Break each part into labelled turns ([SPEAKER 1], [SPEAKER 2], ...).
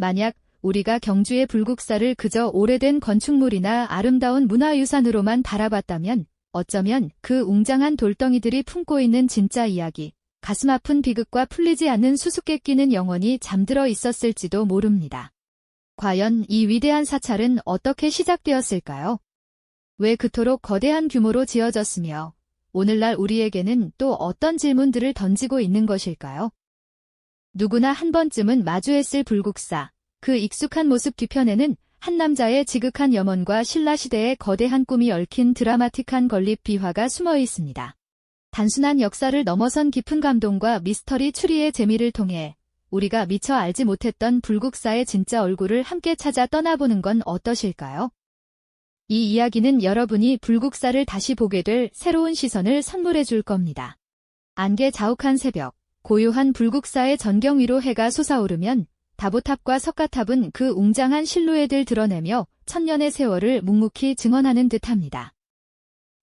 [SPEAKER 1] 만약 우리가 경주의 불국사를 그저 오래된 건축물이나 아름다운 문화유산으로만 바라봤다면 어쩌면 그 웅장한 돌덩이들이 품고 있는 진짜 이야기, 가슴 아픈 비극과 풀리지 않는 수수께끼는 영원히 잠들어 있었을지도 모릅니다. 과연 이 위대한 사찰은 어떻게 시작되었을까요? 왜 그토록 거대한 규모로 지어졌으며 오늘날 우리에게는 또 어떤 질문들을 던지고 있는 것일까요? 누구나 한 번쯤은 마주했을 불국사, 그 익숙한 모습 뒤편에는 한 남자의 지극한 염원과 신라시대의 거대한 꿈이 얽힌 드라마틱한 건립 비화가 숨어 있습니다. 단순한 역사를 넘어선 깊은 감동과 미스터리 추리의 재미를 통해 우리가 미처 알지 못했던 불국사의 진짜 얼굴을 함께 찾아 떠나보는 건 어떠실까요? 이 이야기는 여러분이 불국사를 다시 보게 될 새로운 시선을 선물해 줄 겁니다. 안개 자욱한 새벽, 고요한 불국사의 전경 위로 해가 솟아오르면 다보탑과 석가탑은 그 웅장한 실루엣을 드러내며 천년의 세월을 묵묵히 증언하는 듯합니다.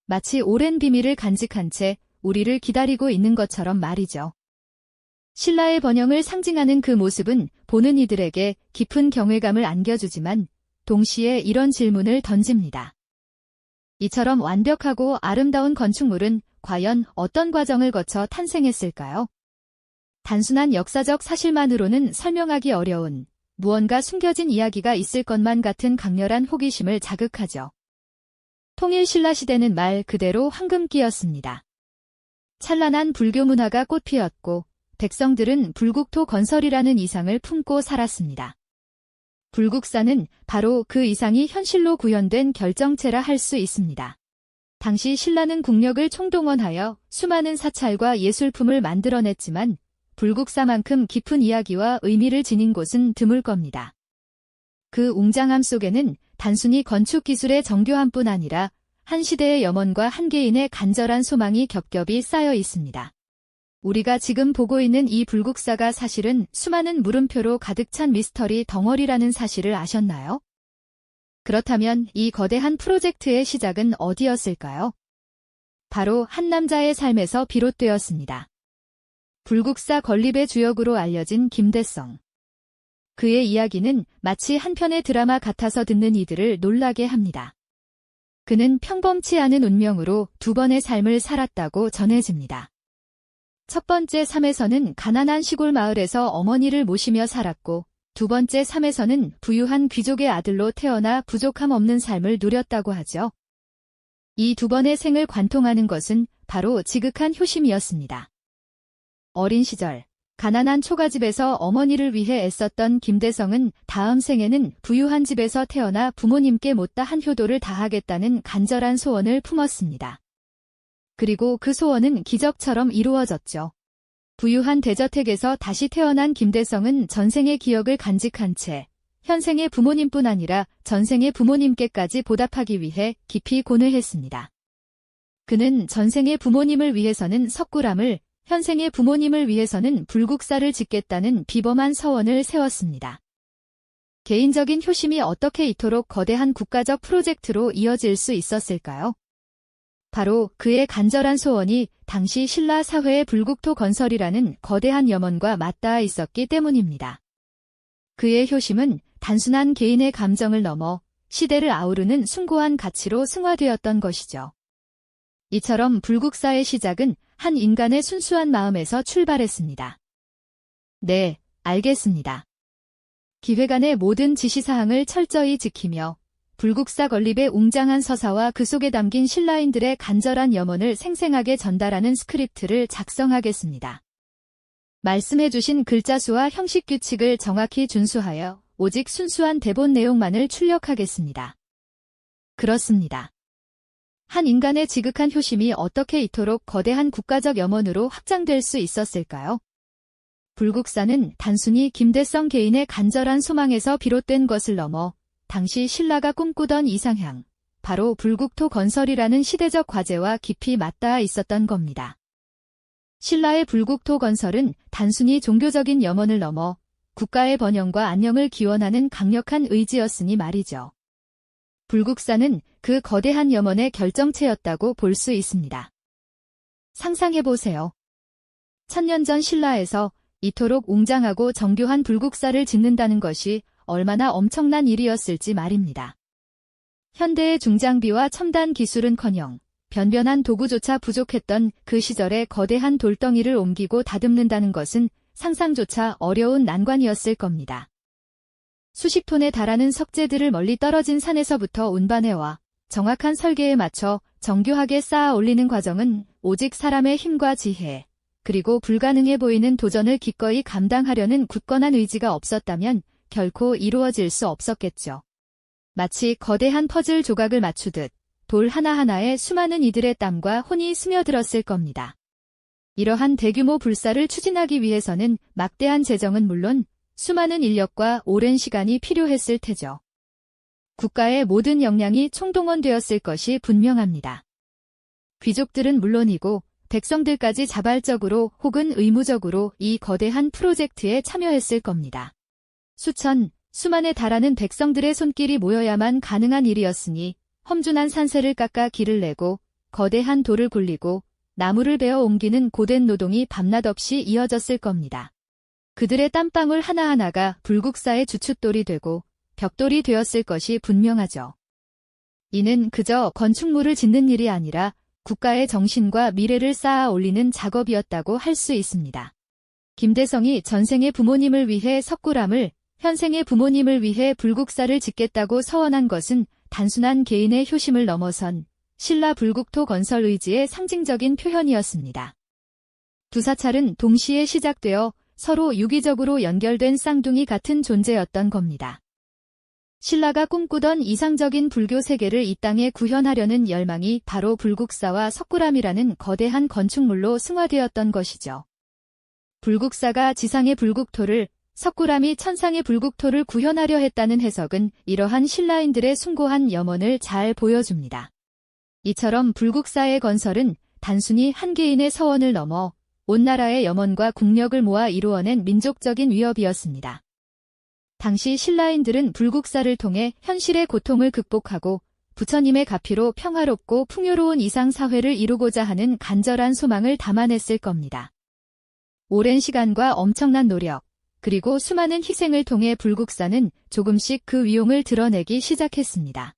[SPEAKER 1] 마치 오랜 비밀을 간직한 채 우리를 기다리고 있는 것처럼 말이죠. 신라의 번영을 상징하는 그 모습은 보는 이들에게 깊은 경외감을 안겨주지만 동시에 이런 질문을 던집니다. 이처럼 완벽하고 아름다운 건축물은 과연 어떤 과정을 거쳐 탄생했을까요? 단순한 역사적 사실만으로는 설명하기 어려운 무언가 숨겨진 이야기가 있을 것만 같은 강렬한 호기심을 자극하죠. 통일 신라시대는 말 그대로 황금기였습니다. 찬란한 불교 문화가 꽃피었고 백성들은 불국토 건설이라는 이상을 품고 살았습니다. 불국사는 바로 그 이상이 현실로 구현된 결정체라 할 수 있습니다. 당시 신라는 국력을 총동원하여 수많은 사찰과 예술품을 만들어냈지만 불국사만큼 깊은 이야기와 의미를 지닌 곳은 드물 겁니다. 그 웅장함 속에는 단순히 건축 기술의 정교함뿐 아니라 한 시대의 염원과 한 개인의 간절한 소망이 겹겹이 쌓여 있습니다. 우리가 지금 보고 있는 이 불국사가 사실은 수많은 물음표로 가득 찬 미스터리 덩어리라는 사실을 아셨나요? 그렇다면 이 거대한 프로젝트의 시작은 어디였을까요? 바로 한 남자의 삶에서 비롯되었습니다. 불국사 건립의 주역으로 알려진 김대성. 그의 이야기는 마치 한 편의 드라마 같아서 듣는 이들을 놀라게 합니다. 그는 평범치 않은 운명으로 두 번의 삶을 살았다고 전해집니다. 첫 번째 삶에서는 가난한 시골 마을에서 어머니를 모시며 살았고 두 번째 삶에서는 부유한 귀족의 아들로 태어나 부족함 없는 삶을 누렸다고 하죠. 이 두 번의 생을 관통하는 것은 바로 지극한 효심이었습니다. 어린 시절, 가난한 초가집에서 어머니를 위해 애썼던 김대성은 다음 생에는 부유한 집에서 태어나 부모님께 못다 한 효도를 다하겠다는 간절한 소원을 품었습니다. 그리고 그 소원은 기적처럼 이루어졌죠. 부유한 대저택에서 다시 태어난 김대성은 전생의 기억을 간직한 채 현생의 부모님뿐 아니라 전생의 부모님께까지 보답하기 위해 깊이 고뇌했습니다. 그는 전생의 부모님을 위해서는 석굴암을, 현생의 부모님을 위해서는 불국사를 짓겠다는 비범한 서원을 세웠습니다. 개인적인 효심이 어떻게 이토록 거대한 국가적 프로젝트로 이어질 수 있었을까요? 바로 그의 간절한 소원이 당시 신라 사회의 불국토 건설이라는 거대한 염원과 맞닿아 있었기 때문입니다. 그의 효심은 단순한 개인의 감정을 넘어 시대를 아우르는 숭고한 가치로 승화되었던 것이죠. 이처럼 불국사의 시작은 한 인간의 순수한 마음에서 출발했습니다. 네, 알겠습니다. 기획안의 모든 지시사항을 철저히 지키며 불국사 건립의 웅장한 서사와 그 속에 담긴 신라인들의 간절한 염원을 생생하게 전달하는 스크립트를 작성하겠습니다. 말씀해주신 글자 수와 형식 규칙을 정확히 준수하여 오직 순수한 대본 내용만을 출력하겠습니다. 그렇습니다. 한 인간의 지극한 효심이 어떻게 이토록 거대한 국가적 염원으로 확장될 수 있었을까요? 불국사는 단순히 김대성 개인의 간절한 소망에서 비롯된 것을 넘어 당시 신라가 꿈꾸던 이상향, 바로 불국토 건설이라는 시대적 과제와 깊이 맞닿아 있었던 겁니다. 신라의 불국토 건설은 단순히 종교적인 염원을 넘어 국가의 번영과 안녕을 기원하는 강력한 의지였으니 말이죠. 불국사는 그 거대한 염원의 결정체였다고 볼 수 있습니다. 상상해보세요. 1000년 전 신라에서 이토록 웅장하고 정교한 불국사를 짓는다는 것이 얼마나 엄청난 일이었을지 말입니다. 현대의 중장비와 첨단 기술은커녕 변변한 도구조차 부족했던 그 시절에 거대한 돌덩이를 옮기고 다듬는다는 것은 상상조차 어려운 난관이었을 겁니다. 수십 톤에 달하는 석재들을 멀리 떨어진 산에서부터 운반해와 정확한 설계에 맞춰 정교하게 쌓아 올리는 과정은 오직 사람의 힘과 지혜, 그리고 불가능해 보이는 도전을 기꺼이 감당하려는 굳건한 의지가 없었다면 결코 이루어질 수 없었겠죠. 마치 거대한 퍼즐 조각을 맞추듯 돌 하나하나에 수많은 이들의 땀과 혼이 스며들었을 겁니다. 이러한 대규모 불사를 추진하기 위해서는 막대한 재정은 물론 수많은 인력과 오랜 시간이 필요했을 테죠. 국가의 모든 역량이 총동원되었을 것이 분명합니다. 귀족들은 물론이고 백성들까지 자발적으로 혹은 의무적으로 이 거대한 프로젝트에 참여했을 겁니다. 수만에 달하는 백성들의 손길이 모여야만 가능한 일이었으니 험준한 산세를 깎아 길을 내고 거대한 돌을 굴리고 나무를 베어 옮기는 고된 노동이 밤낮 없이 이어졌을 겁니다. 그들의 땀방울 하나하나가 불국사의 주춧돌이 되고 벽돌이 되었을 것이 분명하죠. 이는 그저 건축물을 짓는 일이 아니라 국가의 정신과 미래를 쌓아 올리는 작업이었다고 할 수 있습니다. 김대성이 전생의 부모님을 위해 석굴암을, 현생의 부모님을 위해 불국사를 짓겠다고 서원한 것은 단순한 개인의 효심을 넘어선 신라 불국토 건설 의지의 상징적인 표현이었습니다. 두 사찰은 동시에 시작되어 서로 유기적으로 연결된 쌍둥이 같은 존재였던 겁니다. 신라가 꿈꾸던 이상적인 불교 세계를 이 땅에 구현하려는 열망이 바로 불국사와 석굴암이라는 거대한 건축물로 승화되었던 것이죠. 불국사가 지상의 불국토를, 석굴암이 천상의 불국토를 구현하려 했다는 해석은 이러한 신라인들의 숭고한 염원을 잘 보여줍니다. 이처럼 불국사의 건설은 단순히 한 개인의 서원을 넘어 온 나라의 염원과 국력을 모아 이루어낸 민족적인 위협이었습니다. 당시 신라인들은 불국사를 통해 현실의 고통을 극복하고 부처님의 가피로 평화롭고 풍요로운 이상사회를 이루고자 하는 간절한 소망을 담아냈을 겁니다. 오랜 시간과 엄청난 노력, 그리고 수많은 희생을 통해 불국사는 조금씩 그 위용을 드러내기 시작했습니다.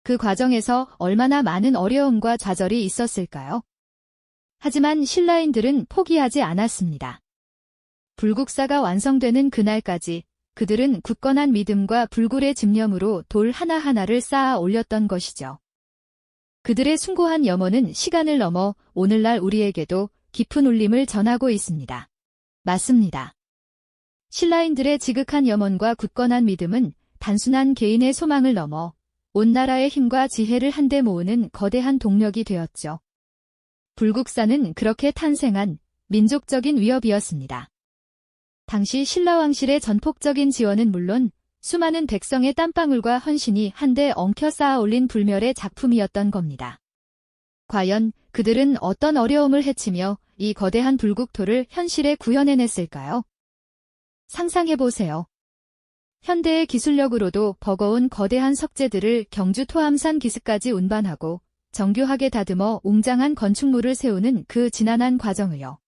[SPEAKER 1] 그 과정에서 얼마나 많은 어려움과 좌절이 있었을까요? 하지만 신라인들은 포기하지 않았습니다. 불국사가 완성되는 그날까지 그들은 굳건한 믿음과 불굴의 집념으로 돌 하나하나를 쌓아 올렸던 것이죠. 그들의 숭고한 염원은 시간을 넘어 오늘날 우리에게도 깊은 울림을 전하고 있습니다. 맞습니다. 신라인들의 지극한 염원과 굳건한 믿음은 단순한 개인의 소망을 넘어 온 나라의 힘과 지혜를 한데 모으는 거대한 동력이 되었죠. 불국사는 그렇게 탄생한 민족적인 위협이었습니다. 당시 신라왕실의 전폭적인 지원은 물론 수많은 백성의 땀방울과 헌신이 한데 엉켜 쌓아 올린 불멸의 작품이었던 겁니다. 과연 그들은 어떤 어려움을 헤치며 이 거대한 불국토를 현실에 구현해냈을까요? 상상해보세요. 현대의 기술력으로도 버거운 거대한 석재들을 경주 토암산 기슭까지 운반하고 정교하게 다듬어 웅장한 건축물을 세우는 그 지난한 과정을요.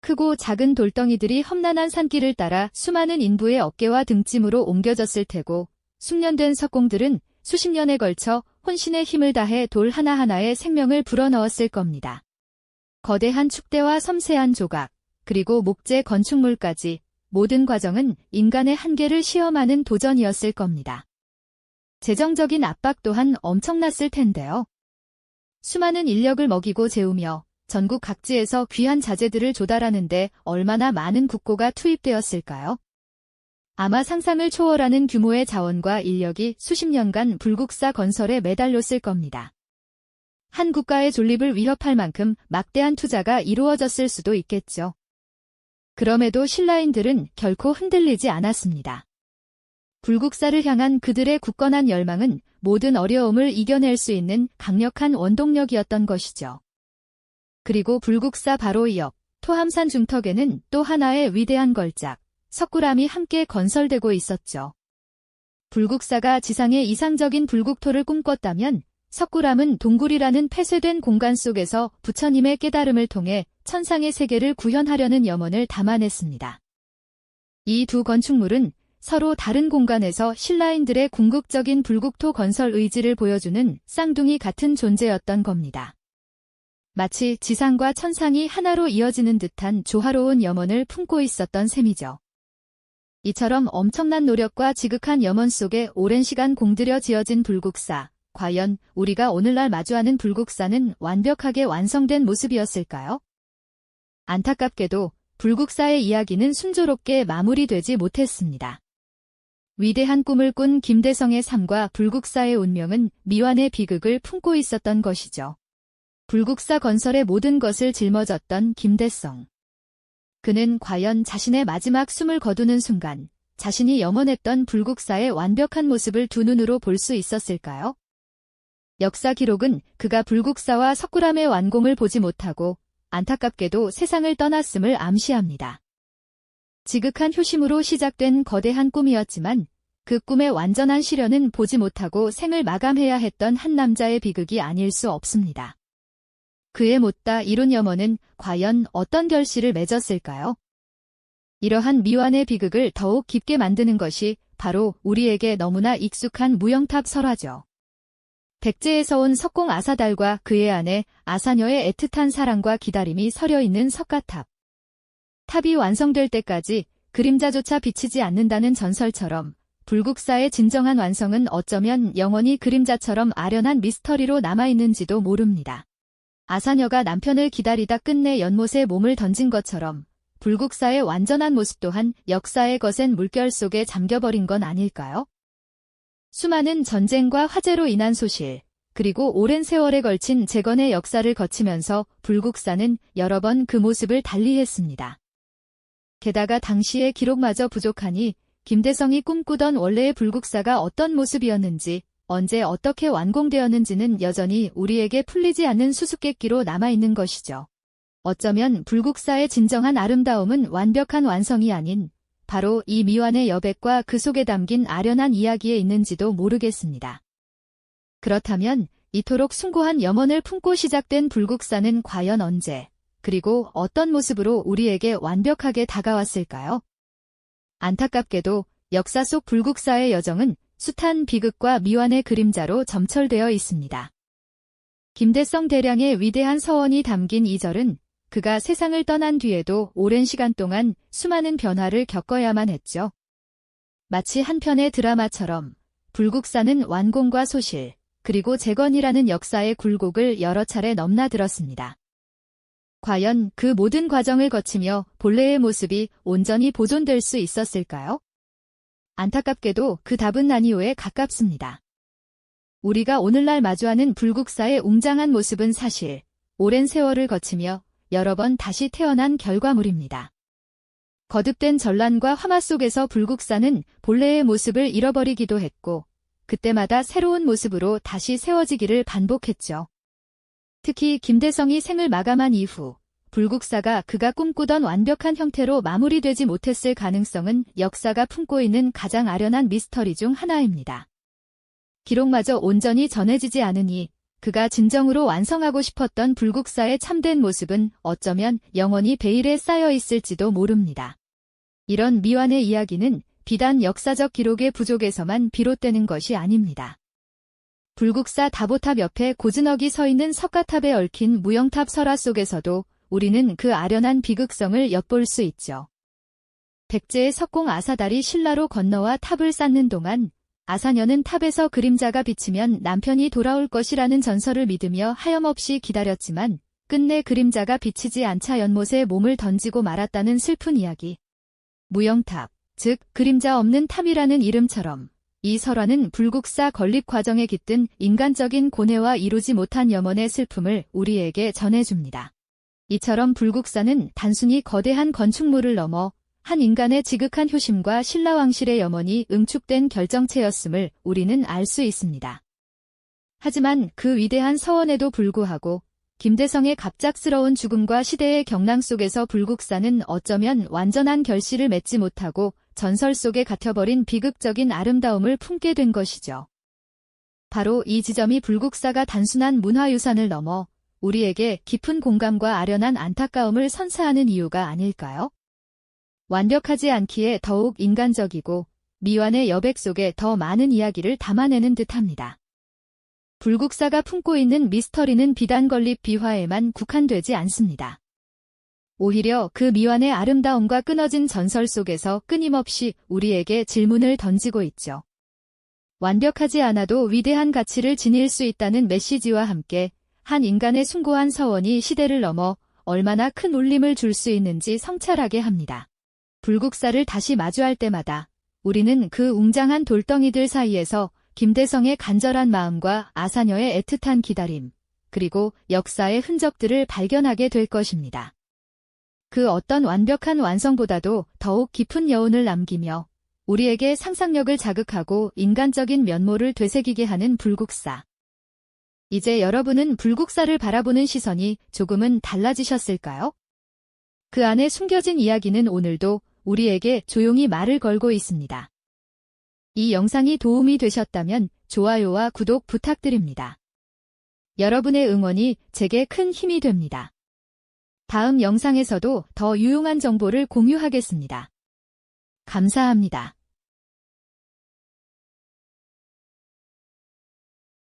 [SPEAKER 1] 크고 작은 돌덩이들이 험난한 산길을 따라 수많은 인부의 어깨와 등짐으로 옮겨졌을 테고 숙련된 석공들은 수십 년에 걸쳐 혼신의 힘을 다해 돌 하나하나에 생명을 불어넣었을 겁니다. 거대한 축대와 섬세한 조각, 그리고 목재 건축물까지 모든 과정은 인간의 한계를 시험하는 도전이었을 겁니다. 재정적인 압박 또한 엄청났을 텐데요. 수많은 인력을 먹이고 재우며 전국 각지에서 귀한 자재들을 조달하는데 얼마나 많은 국고가 투입되었을까요? 아마 상상을 초월하는 규모의 자원과 인력이 수십 년간 불국사 건설에 매달렸을 겁니다. 한 국가의 존립을 위협할 만큼 막대한 투자가 이루어졌을 수도 있겠죠. 그럼에도 신라인들은 결코 흔들리지 않았습니다. 불국사를 향한 그들의 굳건한 열망은 모든 어려움을 이겨낼 수 있는 강력한 원동력이었던 것이죠. 그리고 불국사 바로 이옆 토함산 중턱에는 또 하나의 위대한 걸작, 석굴암이 함께 건설되고 있었죠. 불국사가 지상의 이상적인 불국토를 꿈꿨다면 석굴암은 동굴이라는 폐쇄된 공간 속에서 부처님의 깨달음을 통해 천상의 세계를 구현하려는 염원을 담아냈습니다. 이 두 건축물은 서로 다른 공간에서 신라인들의 궁극적인 불국토 건설 의지를 보여주는 쌍둥이 같은 존재였던 겁니다. 마치 지상과 천상이 하나로 이어지는 듯한 조화로운 염원을 품고 있었던 셈이죠. 이처럼 엄청난 노력과 지극한 염원 속에 오랜 시간 공들여 지어진 불국사, 과연 우리가 오늘날 마주하는 불국사는 완벽하게 완성된 모습이었을까요? 안타깝게도 불국사의 이야기는 순조롭게 마무리되지 못했습니다. 위대한 꿈을 꾼 김대성의 삶과 불국사의 운명은 미완의 비극을 품고 있었던 것이죠. 불국사 건설의 모든 것을 짊어졌던 김대성. 그는 과연 자신의 마지막 숨을 거두는 순간 자신이 염원했던 불국사의 완벽한 모습을 두 눈으로 볼 수 있었을까요? 역사 기록은 그가 불국사와 석굴암의 완공을 보지 못하고 안타깝게도 세상을 떠났음을 암시합니다. 지극한 효심으로 시작된 거대한 꿈이었지만 그 꿈의 완전한 실현은 보지 못하고 생을 마감해야 했던 한 남자의 비극이 아닐 수 없습니다. 그의 못다 이룬 염원은 과연 어떤 결실을 맺었을까요? 이러한 미완의 비극을 더욱 깊게 만드는 것이 바로 우리에게 너무나 익숙한 무영탑 설화죠. 백제에서 온 석공 아사달과 그의 아내 아사녀의 애틋한 사랑과 기다림이 서려 있는 석가탑. 탑이 완성될 때까지 그림자조차 비치지 않는다는 전설처럼 불국사의 진정한 완성은 어쩌면 영원히 그림자처럼 아련한 미스터리로 남아있는지도 모릅니다. 아사녀가 남편을 기다리다 끝내 연못에 몸을 던진 것처럼 불국사의 완전한 모습 또한 역사의 거센 물결 속에 잠겨버린 건 아닐까요? 수많은 전쟁과 화재로 인한 소실, 그리고 오랜 세월에 걸친 재건의 역사를 거치면서 불국사는 여러 번 그 모습을 달리했습니다. 게다가 당시의 기록마저 부족하니 김대성이 꿈꾸던 원래의 불국사가 어떤 모습이었는지, 언제 어떻게 완공되었는지는 여전히 우리에게 풀리지 않는 수수께끼로 남아있는 것이죠. 어쩌면 불국사의 진정한 아름다움은 완벽한 완성이 아닌 바로 이 미완의 여백과 그 속에 담긴 아련한 이야기에 있는지도 모르겠습니다. 그렇다면 이토록 숭고한 염원을 품고 시작된 불국사는 과연 언제, 그리고 어떤 모습으로 우리에게 완벽하게 다가왔을까요? 안타깝게도 역사 속 불국사의 여정은 숱한 비극과 미완의 그림자로 점철되어 있습니다. 김대성 대량의 위대한 서원이 담긴 이 절은 그가 세상을 떠난 뒤에도 오랜 시간 동안 수많은 변화를 겪어야만 했죠. 마치 한 편의 드라마처럼 불국사는 완공과 소실, 그리고 재건이라는 역사의 굴곡을 여러 차례 넘나들었습니다. 과연 그 모든 과정을 거치며 본래의 모습이 온전히 보존될 수 있었을까요? 안타깝게도 그 답은 아니오에 가깝습니다. 우리가 오늘날 마주하는 불국사의 웅장한 모습은 사실 오랜 세월을 거치며 여러 번 다시 태어난 결과물입니다. 거듭된 전란과 화마 속에서 불국사는 본래의 모습을 잃어버리기도 했고 그때마다 새로운 모습으로 다시 세워지기를 반복했죠. 특히 김대성이 생을 마감한 이후 불국사가 그가 꿈꾸던 완벽한 형태로 마무리되지 못했을 가능성은 역사가 품고 있는 가장 아련한 미스터리 중 하나입니다. 기록마저 온전히 전해지지 않으니 그가 진정으로 완성하고 싶었던 불국사의 참된 모습은 어쩌면 영원히 베일에 쌓여 있을지도 모릅니다. 이런 미완의 이야기는 비단 역사적 기록의 부족에서만 비롯되는 것이 아닙니다. 불국사 다보탑 옆에 고즈넉이 서 있는 석가탑에 얽힌 무영탑 설화 속에서도 우리는 그 아련한 비극성을 엿볼 수 있죠. 백제의 석공 아사달이 신라로 건너와 탑을 쌓는 동안 아사녀는 탑에서 그림자가 비치면 남편이 돌아올 것이라는 전설을 믿으며 하염없이 기다렸지만 끝내 그림자가 비치지 않자 연못에 몸을 던지고 말았다는 슬픈 이야기. 무영탑, 즉 그림자 없는 탑이라는 이름처럼 이 설화는 불국사 건립 과정에 깃든 인간적인 고뇌와 이루지 못한 염원의 슬픔을 우리에게 전해줍니다. 이처럼 불국사는 단순히 거대한 건축물을 넘어 한 인간의 지극한 효심과 신라왕실의 염원이 응축된 결정체였음을 우리는 알 수 있습니다. 하지만 그 위대한 서원에도 불구하고 김대성의 갑작스러운 죽음과 시대의 경랑 속에서 불국사는 어쩌면 완전한 결실을 맺지 못하고 전설 속에 갇혀버린 비극적인 아름다움을 품게 된 것이죠. 바로 이 지점이 불국사가 단순한 문화유산을 넘어 우리에게 깊은 공감과 아련한 안타까움을 선사하는 이유가 아닐까요? 완벽하지 않기에 더욱 인간적이고 미완의 여백 속에 더 많은 이야기를 담아내는 듯합니다. 불국사가 품고 있는 미스터리는 비단 건립 비화에만 국한되지 않습니다. 오히려 그 미완의 아름다움과 끊어진 전설 속에서 끊임없이 우리에게 질문을 던지고 있죠. 완벽하지 않아도 위대한 가치를 지닐 수 있다는 메시지와 함께 한 인간의 숭고한 서원이 시대를 넘어 얼마나 큰 울림을 줄 수 있는지 성찰하게 합니다. 불국사를 다시 마주할 때마다 우리는 그 웅장한 돌덩이들 사이에서 김대성의 간절한 마음과 아사녀의 애틋한 기다림, 그리고 역사의 흔적들을 발견하게 될 것입니다. 그 어떤 완벽한 완성보다도 더욱 깊은 여운을 남기며 우리에게 상상력을 자극하고 인간적인 면모를 되새기게 하는 불국사. 이제 여러분은 불국사를 바라보는 시선이 조금은 달라지셨을까요? 그 안에 숨겨진 이야기는 오늘도 우리에게 조용히 말을 걸고 있습니다. 이 영상이 도움이 되셨다면 좋아요와 구독 부탁드립니다. 여러분의 응원이 제게 큰 힘이 됩니다. 다음 영상에서도 더 유용한 정보를 공유하겠습니다. 감사합니다.